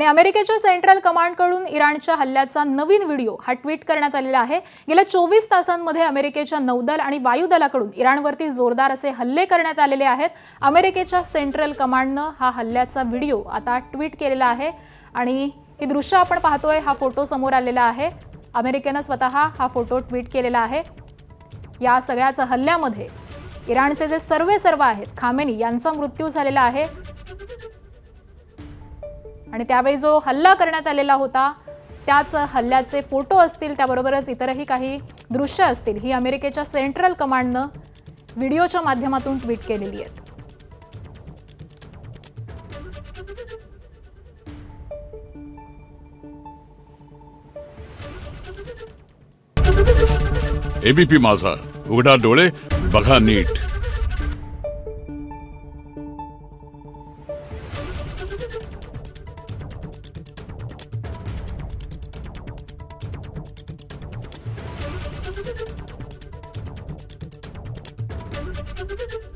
आणि अमेरिकेच्या सेंट्रल कमांडकडून इराणच्या हल्ल्याचा नवीन व्हिडिओ हा ट्विट करण्यात आलेला आहे। गेल्या 24 तासांमध्ये अमेरिकेच्या नौदल आणि वायुदलाकडून इराणवरती जोरदार असे हल्ले करण्यात आलेले आहेत। अमेरिकेच्या सेंट्रल कमांडने हा हल्ल्याचा व्हिडिओ आता ट्विट केलेला आहे आणि ही दृश्य आपण पाहतोय। हा फोटो समोर आलेला आहे। अमेरिकेने स्वतः हा फोटो ट्विट केलेला आहे। या सगळ्याच्या हल्ल्यामध्ये इराणचे जे सर्व आहेत खामेनी यांचा मृत्यू झालेला आहे आणि त्यावेळी जो हल्ला करण्यात आलेला होता त्याच हल्ल्याचे फोटो असतील, त्याबरोबरच इतरही काही दृश्य असतील, ही अमेरिकेच्या सेंट्रल कमांडने व्हिडिओच्या माध्यमातून ट्विट केलेली आहेत। एबीपी माझा, उघडा डोळे बघा नीट। Thank you.